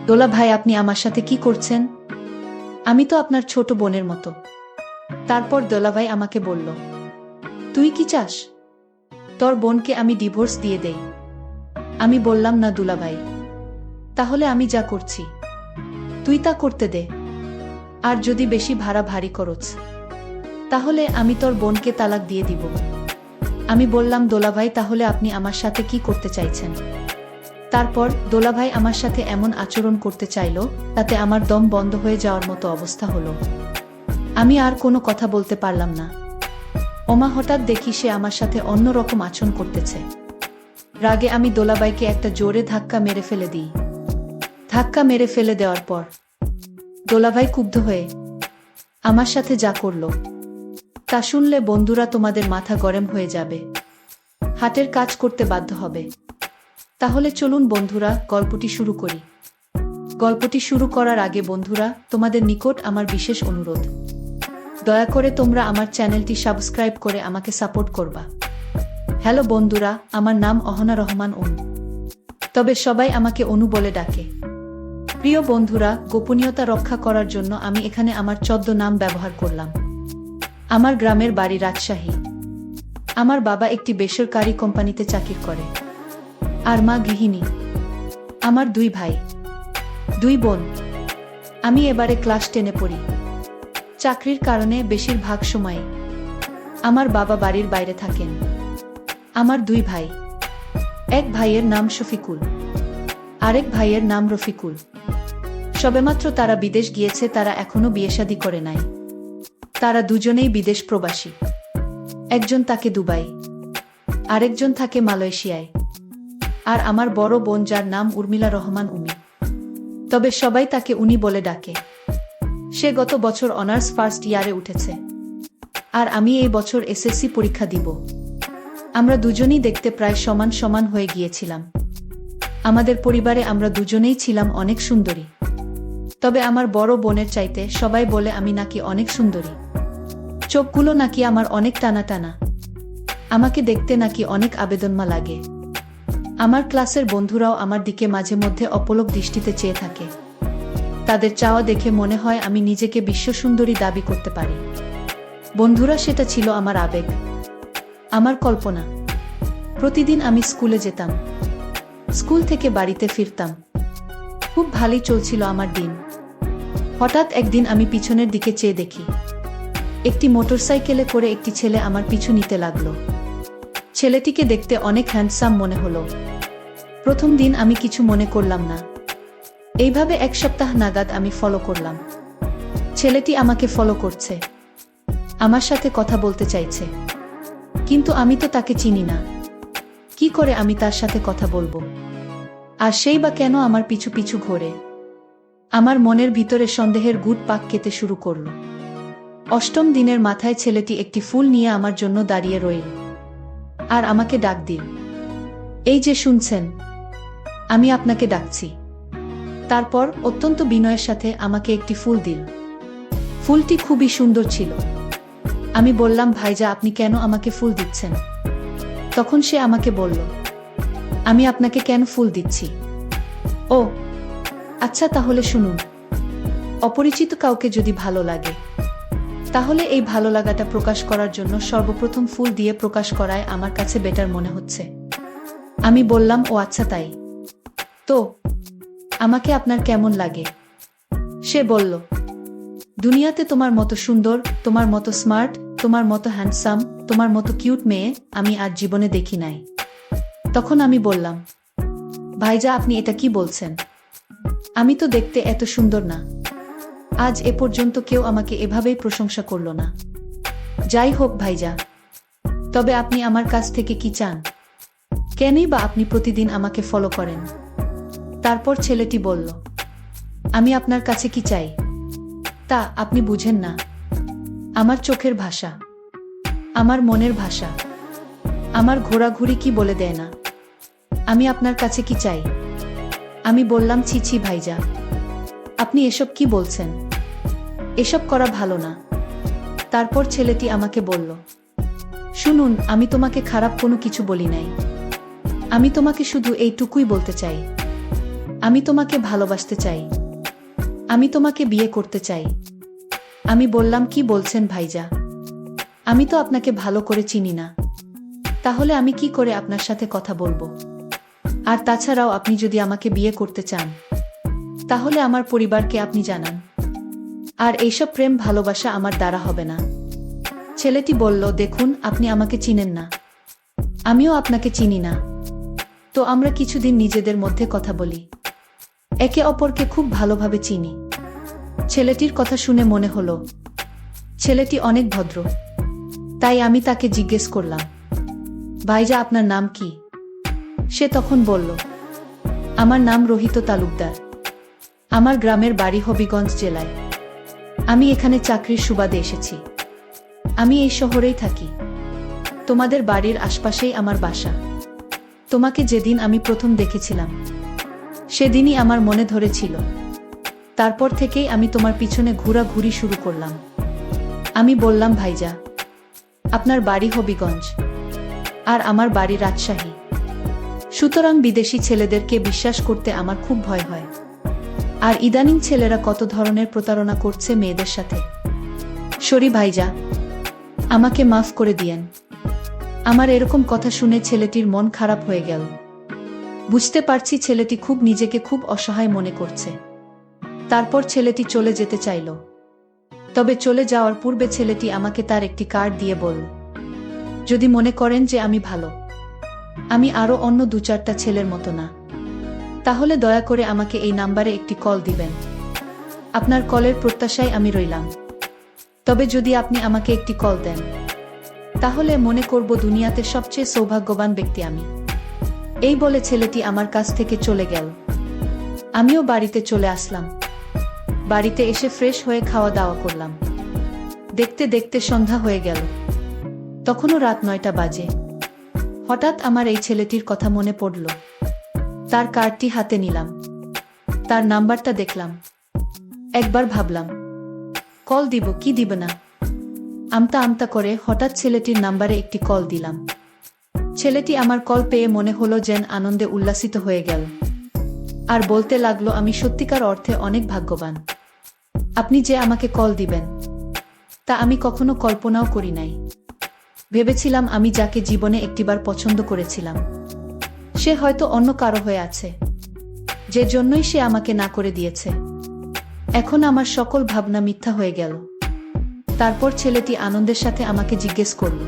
দোলা ভাই, আপনি আমার সাথে কি করছেন? আমি তো আপনার ছোট বোনের মতো। তারপর দোলা ভাই আমাকে বলল, তুই কি চাস তোর বোনকে আমি ডিভোর্স দিয়ে দেই? আমি বললাম, না দুলা ভাই, তাহলে আমি যা করছি তুই তা করতে দে। আর যদি বেশি ভাড়া ভারী করছ তাহলে আমি তোর বোনকে তালাক দিয়ে দিব। আমি বললাম, দোলা ভাই, তাহলে আপনি আমার সাথে কি করতে চাইছেন? তারপর দোলা ভাই আমার সাথে এমন আচরণ করতে চাইল, তাতে আমার দম বন্ধ হয়ে যাওয়ার মতো অবস্থা হলো। আমি আর কোনো কথা বলতে পারলাম না। ওমা হঠাৎ দেখি সে আমার সাথে অন্য রকম আচরণ করতেছে। রাগে আমি দোলাভাইকে একটা জোরে ধাক্কা মেরে ফেলে দিই। ধাক্কা মেরে ফেলে দেওয়ার পর দোলাভাই ক্ষুব্ধ হয়ে আমার সাথে যা করলো তা শুনলে বন্ধুরা তোমাদের মাথা গরম হয়ে যাবে, হাটের কাজ করতে বাধ্য হবে। তাহলে চলুন বন্ধুরা, গল্পটি শুরু করি। গল্পটি শুরু করার আগে বন্ধুরা, তোমাদের নিকট আমার বিশেষ অনুরোধ, দয়া করে তোমরা আমার চ্যানেলটি সাবস্ক্রাইব করে আমাকে সাপোর্ট করবা। হ্যালো বন্ধুরা, আমার নাম অহনা রহমান অনু, তবে সবাই আমাকে অনু বলে ডাকে। প্রিয় বন্ধুরা, গোপনীয়তা রক্ষা করার জন্য আমি এখানে আমার নাম ব্যবহার করলাম। আমার গ্রামের বাড়ি রাজশাহী। আমার বাবা একটি বেসরকারি কোম্পানিতে চাকরি করে, আর মা গৃহিণী। আমার 2 ভাই 2 বোন। আমি এবারে ক্লাস 10-এ পড়ি। চাকরির কারণে বেশিরভাগ সময়ে আমার বাবা বাড়ির বাইরে থাকেন। আমার 2 ভাই, এক ভাইয়ের নাম শফিকুল, আরেক ভাইয়ের নাম রফিকুল। সবেমাত্র তারা বিদেশ গিয়েছে, তারা এখনো বিয়ে-শাদী করে নাই। তারা দুজনেই বিদেশ প্রবাসী। একজন থাকে দুবাই, আরেকজন থাকে মালয়েশিয়ায়। আর আমার বড় বোন, যার নাম উর্মিলা রহমান উমি, তবে সবাই তাকে উনি বলে ডাকে। সে গত বছর অনার্স ফার্স্ট ইয়ারে উঠেছে, আর আমি এই বছর এসএসসি পরীক্ষা দিব। আমরা দুজনেই দেখতে প্রায় সমান সমান হয়ে গিয়েছিলাম। আমাদের পরিবারে আমরা দুজনেই ছিলাম অনেক সুন্দরী, তবে আমার বড় বোনের চাইতে সবাই বলে আমি নাকি অনেক সুন্দরী। চোখগুলো নাকি আমার অনেক টানা টানা, আমাকে দেখতে নাকি অনেক আবেদনমা লাগে। আমার ক্লাসের বন্ধুরাও আমার দিকে মাঝে মধ্যে অপলক দৃষ্টিতে চেয়ে থাকে। তাদের চাওয়া দেখে মনে হয় আমি নিজেকে বিশ্বসুন্দরী দাবি করতে পারি। বন্ধুরা, সেটা ছিল আমার আবেগ, আমার কল্পনা। প্রতিদিন আমি স্কুলে যেতাম, স্কুল থেকে বাড়িতে ফিরতাম। খুব ভালোই চলছিল আমার দিন। হঠাৎ একদিন আমি পিছনের দিকে চেয়ে দেখি, একটি মোটরসাইকেলে করে একটি ছেলে আমার পিছু নিতে লাগলো। ছেলেটিকে দেখতে অনেক হ্যান্ডসাম মনে হলো। প্রথম দিন আমি কিছু মনে করলাম না। এইভাবে 1 সপ্তাহ নাগাদ আমি ফলো করলাম। ছেলেটি আমাকে ফলো করছে, আমার সাথে কথা বলতে চাইছে, কিন্তু আমি তো তাকে চিনি না। কি করে আমি তার সাথে কথা বলবো? আর সেই বা কেন আমার পিছু পিছু ঘোরে? আমার মনের ভিতরে সন্দেহের গুড় পাক খেতে শুরু করল। 8ম দিনের মাথায় ছেলেটি একটি ফুল নিয়ে আমার জন্য দাঁড়িয়ে রইল, আর আমাকে ডাক দিল, এই যে শুনছেন, আমি আপনাকে ডাকছি। তারপর অত্যন্ত বিনয়ের সাথে আমাকে একটি ফুল দিল। ফুলটি খুবই সুন্দর ছিল। আমি বললাম, ভাইজা, আপনি কেন আমাকে ফুল দিচ্ছেন? তখন সে আমাকে বলল, আমি আপনাকে কেন ফুল দিচ্ছি? ও আচ্ছা, তাহলে শুনুন। অপরিচিত কাউকে যদি ভালো লাগে, তাহলে এই ভালো লাগাটা প্রকাশ করার জন্য সর্বপ্রথম ফুল দিয়ে প্রকাশ করায় আমার কাছে বেটার মনে হচ্ছে। আমি বললাম, ও আচ্ছা তাই তো, আমাকে আপনার কেমন লাগে? সে বলল, দুনিয়াতে তোমার মতো সুন্দর, তোমার মতো স্মার্ট, তোমার মতো হ্যান্ডসাম, তোমার মতো কিউট মেয়ে আমি আজ জীবনে দেখি নাই। তখন আমি বললাম, ভাইজা, আপনি এটা কি বলছেন? আমি তো দেখতে এত সুন্দর না। আজ এ পর্যন্ত কেউ আমাকে এভাবেই প্রশংসা করল না। যাই হোক ভাইজা, তবে আপনি আমার কাছ থেকে কি চান? কেনই বা আপনি প্রতিদিন আমাকে ফলো করেন? তারপর ছেলেটি বলল, আমি আপনার কাছে কি চাই তা আপনি বুঝেন না। আমার চোখের ভাষা, আমার মনের ভাষা, আমার ঘোরাঘুরি কি বলে দেয় না আমি আপনার কাছে কি চাই? আমি বললাম, ছি ছি ভাইজা, আপনি এসব কি বলছেন? এসব করা ভালো না। তারপর ছেলেটি আমাকে বলল, শুনুন, আমি তোমাকে খারাপ কোনো কিছু বলি নাই। আমি তোমাকে শুধু এইটুকুই বলতে চাই, আমি তোমাকে ভালোবাসতে চাই, আমি তোমাকে বিয়ে করতে চাই। আমি বললাম, কি বলছেন ভাইজা? আমি তো আপনাকে ভালো করে চিনি না, তাহলে আমি কি করে আপনার সাথে কথা বলবো? আর তাছাড়াও আপনি যদি আমাকে বিয়ে করতে চান তাহলে আমার পরিবারকে আপনি জানান। আর এইসব প্রেম ভালোবাসা আমার দ্বারা হবে না। ছেলেটি বলল, দেখুন, আপনি আমাকে চিনেন না, আমিও আপনাকে চিনি না, তো আমরা কিছুদিন নিজেদের মধ্যে কথা বলি, একে অপরকে খুব ভালোভাবে চিনি। ছেলেটির কথা শুনে মনে হলো ছেলেটি অনেক ভদ্র, তাই আমি তাকে জিজ্ঞেস করলাম, ভাইজা আপনার নাম কি? সে তখন বলল, আমার নাম রোহিত তালুকদার, আমার গ্রামের বাড়ি হবিগঞ্জ জেলায়, আমি এখানে চাকরির সুবাদে এসেছি, আমি এই শহরেই থাকি, তোমাদের বাড়ির আশপাশেই আমার বাসা। তোমাকে যেদিন আমি প্রথম দেখেছিলাম সেদিনই আমার মনে ধরেছিল, তারপর থেকেই আমি তোমার পিছনে ঘোরাঘুরি শুরু করলাম। আমি বললাম, ভাইজা আপনার বাড়ি হবিগঞ্জ আর আমার বাড়ি রাজশাহী, সুতরাং বিদেশি ছেলেদেরকে বিশ্বাস করতে আমার খুব ভয় হয়। আর ইদানিং ছেলেরা কত ধরনের প্রতারণা করছে মেয়েদের সাথে। সরি ভাইজা, আমাকে মাফ করে দিয়েন। আমার এরকম কথা শুনে ছেলেটির মন খারাপ হয়ে গেল। বুঝতে পারছি ছেলেটি নিজেকে খুব অসহায় মনে করছে। তারপর ছেলেটি চলে যেতে চাইল, তবে চলে যাওয়ার পূর্বে ছেলেটি আমাকে তার একটি কার্ড দিয়ে বলল, যদি মনে করেন যে আমি ভালো, আমি আরো অন্য 2-4টা ছেলের মতো না, তাহলে দয়া করে আমাকে এই নাম্বারে একটি কল দিবেন। আপনার কলের প্রত্যাশায় আমি রইলাম। তবে যদি আপনি আমাকে একটি কল দেন তাহলে মনে করব দুনিয়াতে সবচেয়ে সৌভাগ্যবান ব্যক্তি আমি। এই বলে ছেলেটি আমার কাছ থেকে চলে গেল। আমিও বাড়িতে চলে আসলাম। বাড়িতে এসে ফ্রেশ হয়ে খাওয়া দাওয়া করলাম। দেখতে দেখতে সন্ধ্যা হয়ে গেল, তখনও রাত 9টা বাজে। হঠাৎ আমার এই ছেলেটির কথা মনে পড়ল। তার কার্ডটি হাতে নিলাম, তার নাম্বারটা দেখলাম, একবার ভাবলাম কল দিব কি দিব না। আমতা আমতা করে হঠাৎ ছেলেটির নাম্বারে একটি কল দিলাম। ছেলেটি আমার কল পেয়ে মনে হলো যেন আনন্দে উল্লাসিত হয়ে গেল, আর বলতে লাগলো, আমি সত্যিকার অর্থে অনেক ভাগ্যবান। আপনি যে আমাকে কল দিবেন তা আমি কখনো কল্পনাও করি নাই। ভেবেছিলাম আমি যাকে জীবনে একটিবার পছন্দ করেছিলাম সে হয়তো অন্য কারো হয়ে আছে, যে জন্যই সে আমাকে না করে দিয়েছে। এখন আমার সকল ভাবনা মিথ্যা হয়ে গেল। তারপর ছেলেটি আনন্দের সাথে আমাকে জিজ্ঞেস করল,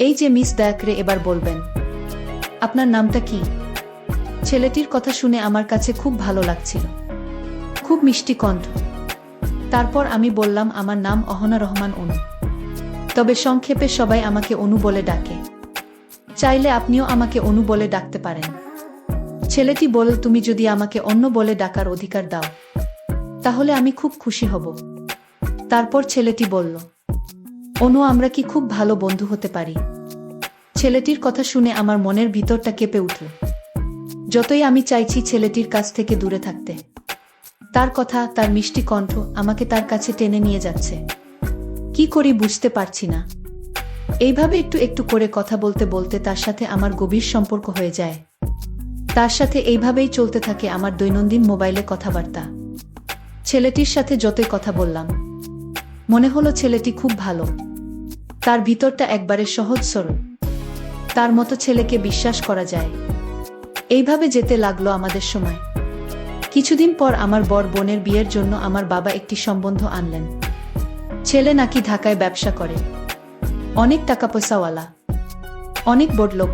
এই যে মিস দয়াকরে, এবার বলবেন আপনার নামটা কি? ছেলেটির কথা শুনে আমার কাছে খুব ভালো লাগছিল, খুব মিষ্টি কণ্ঠ। তারপর আমি বললাম, আমার নাম অহনা রহমান অনু, তবে সংক্ষেপে সবাই আমাকে অনু বলে ডাকে। চাইলে আপনিও আমাকে অনু বলে ডাকতে পারেন। ছেলেটি বলল, তুমি যদি আমাকে অন্য বলে ডাকার অধিকার দাও তাহলে আমি খুব খুশি হব। তারপর ছেলেটি বলল, অনু, আমরা কি খুব ভালো বন্ধু হতে পারি? ছেলেটির কথা শুনে আমার মনের ভিতরটা কেঁপে উঠল। যতই আমি চাইছি ছেলেটির কাছ থেকে দূরে থাকতে, তার কথা, তার মিষ্টি কণ্ঠ আমাকে তার কাছে টেনে নিয়ে যাচ্ছে। কি করি বুঝতে পারছি না। এইভাবে একটু একটু করে কথা বলতে বলতে তার সাথে আমার গভীর সম্পর্ক হয়ে যায়। তার সাথে এইভাবেই চলতে থাকে আমার দৈনন্দিন মোবাইলে কথাবার্তা। ছেলেটির সাথে যতই কথা বললাম মনে হলো ছেলেটি খুব ভালো, তার ভিতরটা একবারে সহজ সরল, তার মতো ছেলেকে বিশ্বাস করা যায়। এইভাবে যেতে লাগলো আমাদের সময়। কিছুদিন পর আমার বড় বোনের বিয়ের জন্য আমার বাবা একটি সম্বন্ধ আনলেন। ছেলে নাকি ঢাকায় ব্যবসা করে, অনেক টাকা পয়সাওয়ালা, অনেক বড়লোক।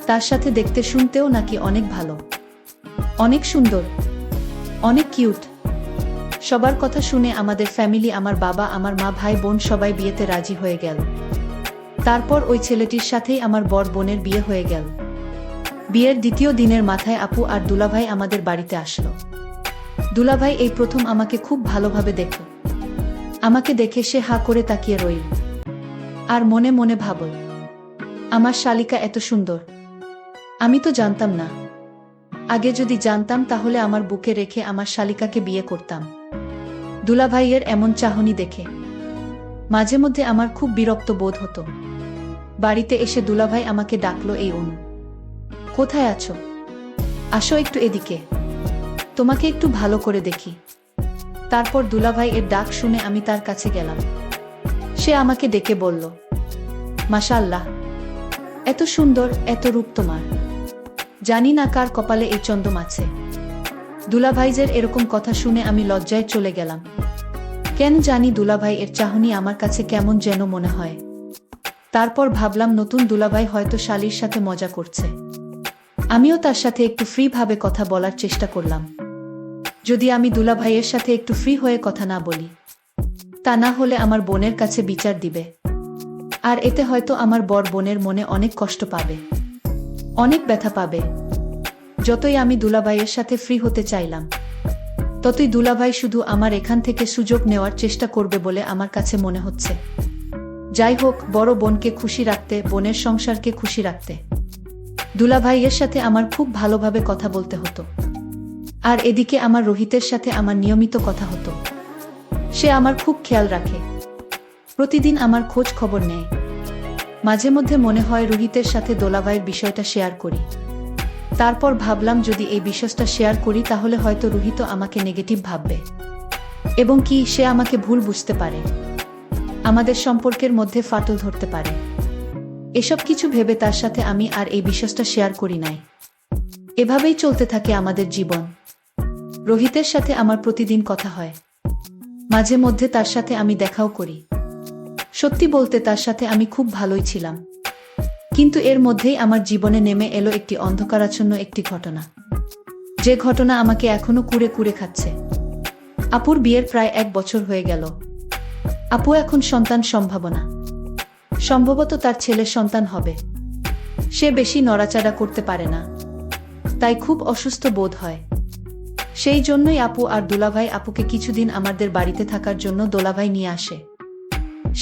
তার সাথে দেখতে শুনতেও নাকি অনেক ভালো, অনেক সুন্দর, অনেক কিউট। সবার কথা শুনে আমাদের ফ্যামিলি, আমার বাবা, আমার মা, ভাই বোন সবাই বিয়েতে রাজি হয়ে গেল। তারপর ওই ছেলেটির সাথেই আমার বড় বোনের বিয়ে হয়ে গেল। বিয়ের দ্বিতীয় দিনের মাথায় আপু আর দুলাভাই আমাদের বাড়িতে আসলো। দুলাভাই এই প্রথম আমাকে খুব ভালোভাবে দেখল। আমাকে দেখে সে হা করে তাকিয়ে রইল আর মনে মনে ভাবল, আমার শালিকা এত সুন্দর, আমি তো জানতাম না। আগে যদি জানতাম তাহলে আমার বুকে রেখে আমার শালিকাকে বিয়ে করতাম। দুলাভাইয়ের এমন চাহনি দেখে মাঝে মধ্যে আমার খুব বিরক্ত বোধ হতো। বাড়িতে এসে দুলাভাই আমাকে ডাকলো, এই অনু, কোথায় আছো? আসো একটু এদিকে। তোমাকে একটু ভালো করে দেখি। তারপর দুলাভাই এর ডাক শুনে আমি তার কাছে গেলাম। সে আমাকে ডেকে বলল, মাশাআল্লাহ, এত সুন্দর, এত রূপ তোমার। জানি না কার কপালে এই চন্দম আছে। দুলাভাইজের এরকম কথা শুনে আমি লজ্জায় চলে গেলাম। কেন জানি দুলাভাই এর চাহনি আমার কাছে কেমন যেন মনে হয়। তারপর ভাবলাম নতুন দুলাভাই হয়তো শালির সাথে মজা করছে। আমিও তার সাথে একটু ফ্রি ভাবে কথা বলার চেষ্টা করলাম। যদি আমি দুলাভাইয়ের সাথে একটু ফ্রি হয়ে কথা না বলি, তা না হলে আমার বোনের কাছে বিচার দিবে। আর এতে হয়তো আমার বর বোনের মনে অনেক কষ্ট পাবে, অনেক ব্যথা পাবে। যতই আমি দুলাভাইয়ের সাথে ফ্রি হতে চাইলাম, ততই দুলাভাই শুধু আমার এখান থেকে সুযোগ নেওয়ার চেষ্টা করবে বলে আমার কাছে মনে হচ্ছে। যাই হোক, বড় বোনকে খুশি রাখতে, বোনের সংসারকে খুশি রাখতে দুলাভাইয়ের সাথে আমার খুব ভালোভাবে কথা বলতে হতো। আর এদিকে আমার রোহিতের সাথে আমার নিয়মিত কথা হতো। সে আমার খুব খেয়াল রাখে, প্রতিদিন আমার খোঁজ খবর নেয়। মাঝে মধ্যে মনে হয় রোহিতের সাথে দুলাভাইয়ের বিষয়টা শেয়ার করি। তারপর ভাবলাম যদি এই বিষয়টা শেয়ার করি তাহলে হয়তো রোহিত আমাকে নেগেটিভ ভাববে এবং কি সে আমাকে ভুল বুঝতে পারে, আমাদের সম্পর্কের মধ্যে ফাটল ধরতে পারে। এসব কিছু ভেবে তার সাথে আমি আর এই বিষয়টা শেয়ার করি নাই। এভাবেই চলতে থাকে আমাদের জীবন। রোহিতের সাথে আমার প্রতিদিন কথা হয়, মাঝে মধ্যে তার সাথে আমি দেখাও করি। সত্যি বলতে তার সাথে আমি খুব ভালোই ছিলাম। কিন্তু এর মধ্যেই আমার জীবনে নেমে এলো একটি অন্ধকারাচ্ছন্ন একটি ঘটনা, যে ঘটনা আমাকে এখনো কুরে কুরে খাচ্ছে। আপুর বিয়ের প্রায় 1 বছর হয়ে গেল। আপু এখন সন্তান সম্ভবত তার ছেলে সন্তান হবে। সে বেশি নড়াচড়া করতে পারে না, তাই খুব অসুস্থ বোধ হয়। সেই জন্যই আপু আর দুলাভাই আপুকে কিছুদিন আমাদের বাড়িতে থাকার জন্য দুলাভাই নিয়ে আসে।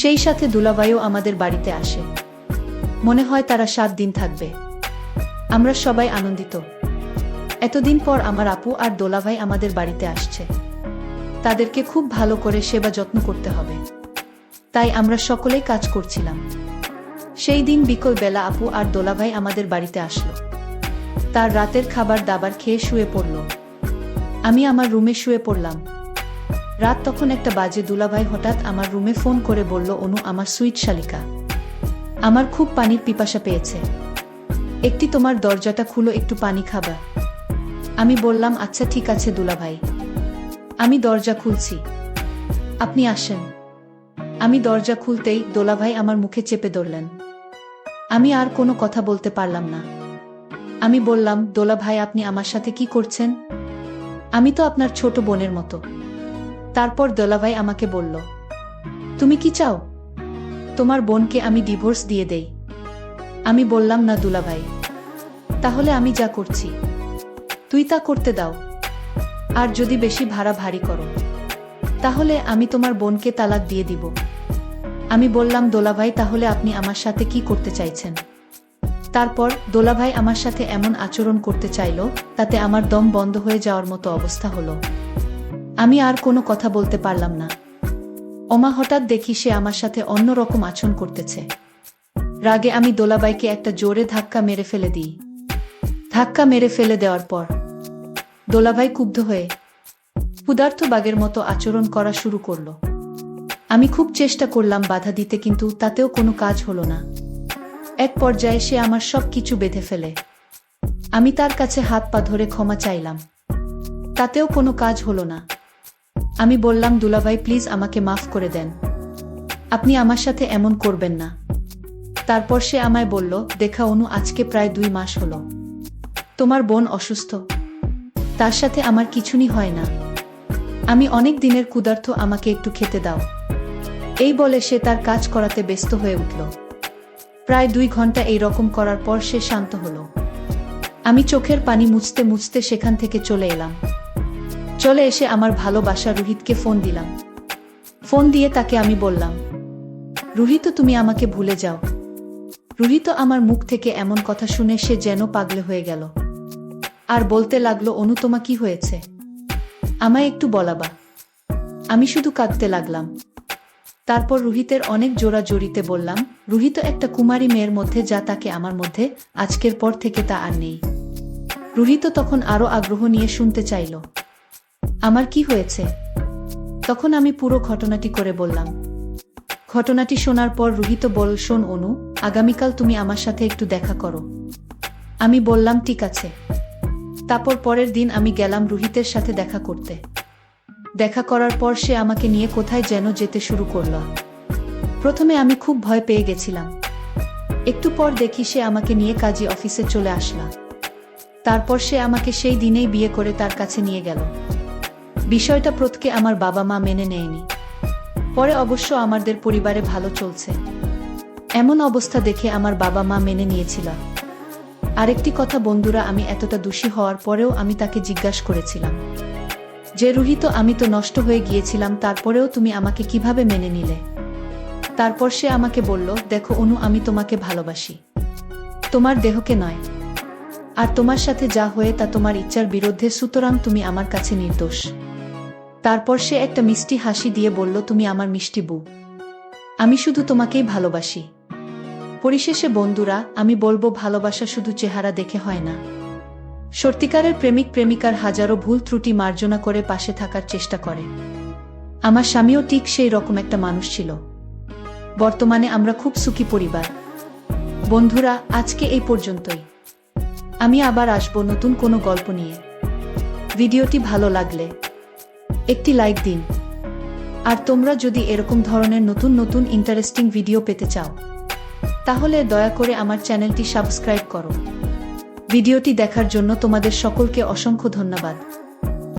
সেই সাথে দুলাভাইও আমাদের বাড়িতে আসে। মনে হয় তারা 7 দিন থাকবে। আমরা সবাই আনন্দিত। এতদিন পর আমার আপু আর দুলাভাই আমাদের বাড়িতে আসছে। তাদেরকে খুব ভালো করে সেবা যত্ন করতে হবে, তাই আমরা সকলেই কাজ করছিলাম। সেই দিন বিকেল বেলা আপু আর দুলাভাই আমাদের বাড়িতে আসলো। তার রাতের খাবার দাবার খেয়ে শুয়ে পড়ল। আমি আমার রুমে শুয়ে পড়লাম। রাত তখন 1টা বাজে। দুলাভাই হঠাৎ আমার রুমে ফোন করে বলল, অনু আমার সুইট শালিকা, আমার খুব পানির পিপাসা পেয়েছে, একটি তোমার দরজাটা খুলো, একটু পানি খাবা। আমি বললাম, আচ্ছা ঠিক আছে দুলাভাই, আমি দরজা খুলছি, আপনি আসেন। আমি দরজা খুলতেই দুলাভাই আমার মুখে চেপে ধরলেন। আমি আর কোনো কথা বলতে পারলাম না। আমি বললাম, দুলাভাই আপনি আমার সাথে কি করছেন? আমি তো আপনার ছোট বোনের মতো। তারপর দুলাভাই আমাকে বলল, তুমি কি চাও তোমার বোনকে আমি ডিভোর্স দিয়ে দেই? আমি বললাম, না দুলাভাই, তাহলে আমি যা করছি তুই তা করতে দাও। আর যদি বেশি ভাড়া ভারী করো তাহলে আমি তোমার বোনকে তালাক দিয়ে দিব। আমি বললাম, দুলাভাই তাহলে আপনি আমার সাথে কি করতে চাইছেন? তারপর দুলাভাই আমার সাথে এমন আচরণ করতে চাইল, তাতে আমার দম বন্ধ হয়ে যাওয়ার মতো অবস্থা হলো। আমি আর কোনো কথা বলতে পারলাম না। ওমা, হঠাৎ দেখি সে আমার সাথে অন্যরকম আচরণ করতেছে। রাগে আমি দুলাভাইকে একটা জোরে ধাক্কা মেরে ফেলে দিই। ধাক্কা মেরে ফেলে দেওয়ার পর দুলাভাই ক্ষুব্ধ হয়ে ক্ষুধার্ত বাঘের মতো আচরণ করা শুরু করলো। আমি খুব চেষ্টা করলাম বাধা দিতে, কিন্তু তাতেও কোনো কাজ হলো না। এক পর্যায়ে সে আমার সব কিছু বেঁধে ফেলে। আমি তার কাছে হাত পা ধরে ক্ষমা চাইলাম, তাতেও কোনো কাজ হলো না। আমি বললাম, দুলাভাই প্লিজ আমাকে মাফ করে দেন, আপনি আমার সাথে এমন করবেন না। তারপর সে আমায় বলল, দেখা অনু, আজকে প্রায় 2 মাস হলো তোমার বোন অসুস্থ, তার সাথে আমার কিছুই হয় না। আমি অনেক দিনের ক্ষুধার্ত, আমাকে একটু খেতে দাও। এই বলে সে তার কাজ করাতে ব্যস্ত হয়ে উঠল। প্রায় 2 ঘন্টা এই রকম করার পর সে শান্ত হলো। আমি চোখের পানি মুছতে মুছতে সেখান থেকে চলে এলাম। চলে এসে আমার ভালোবাসা রোহিতকে ফোন দিলাম। ফোন দিয়ে তাকে আমি বললাম, রোহিত তুমি আমাকে ভুলে যাও। রোহিত আমার মুখ থেকে এমন কথা শুনে সে যেন পাগলে হয়ে গেল, আর বলতে লাগলো, অনু তোমা কি হয়েছে, আমায় একটু বলাবা। আমি শুধু কাঁদতে লাগলাম। তারপর রোহিতের অনেক জোরাজোরিতে বললাম, রোহিত একটা কুমারী মেয়ের মধ্যে যা তাকে আমার মধ্যে, আজকের পর থেকে তা আর নেই। রুহি তো তখন আরো আগ্রহ নিয়ে শুনতে চাইল, আমার কি হয়েছে? তখন আমি পুরো ঘটনাটি করে বললাম। ঘটনাটি শোনার পর রুহি তো বল, শোন অনু, আগামীকাল তুমি আমার সাথে একটু দেখা করো। আমি বললাম ঠিক আছে। তারপর পরের দিন আমি গেলাম রুহিতের সাথে দেখা করতে। দেখা করার পর সে আমাকে নিয়ে কোথায় যেন যেতে শুরু করল। প্রথমে আমি খুব ভয় পেয়ে গেছিলাম। একটু পর দেখি সে আমাকে নিয়ে কাজী অফিসে চলে আসলা। তারপর সে আমাকে সেই দিনেই বিয়ে করে তার কাছে নিয়ে গেল। বিষয়টা প্রথমে আমার বাবা মা মেনে নেয়নি। পরে অবশ্য আমাদের পরিবারে ভালো চলছে। এমন অবস্থা দেখে আমার বাবা মা মেনে নিয়েছিল। আরেকটি কথা বন্ধুরা, আমি এতটা দোষী হওয়ার পরেও আমি তাকে জিজ্ঞাসা করেছিলাম যে রুহি, তো আমি তো নষ্ট হয়ে গিয়েছিলাম, তারপরেও তুমি আমাকে কিভাবে মেনে নিলে? তারপর সে আমাকে বলল, দেখো অনু, আমি তোমাকে ভালোবাসি, তোমার দেহকে নয়। আর তোমার সাথে যা হয়ে তা তোমার ইচ্ছার বিরুদ্ধে, সুতরাং তুমি আমার কাছে নির্দোষ। তারপর সে একটা মিষ্টি হাসি দিয়ে বলল, তুমি আমার মিষ্টি বউ, আমি শুধু তোমাকেই ভালোবাসি। পরিশেষে বন্ধুরা, আমি বলবো, ভালোবাসা শুধু চেহারা দেখে হয় না। সত্যিকারের প্রেমিক প্রেমিকার হাজারো ভুল ত্রুটি মার্জনা করে পাশে থাকার চেষ্টা করে। আমার স্বামীও ঠিক সেই রকম একটা মানুষ ছিল। বর্তমানে আমরা খুব সুখী পরিবার। বন্ধুরা, আজকে এই পর্যন্তই। আমি আবার আসবো নতুন কোনো গল্প নিয়ে। ভিডিওটি ভালো লাগলে একটি লাইক দিন। আর তোমরা যদি এরকম ধরনের নতুন নতুন ইন্টারেস্টিং ভিডিও পেতে চাও, তাহলে দয়া করে আমার চ্যানেলটি সাবস্ক্রাইব করো। ভিডিওটি দেখার জন্য তোমাদের সকলকে অসংখ্য ধন্যবাদ।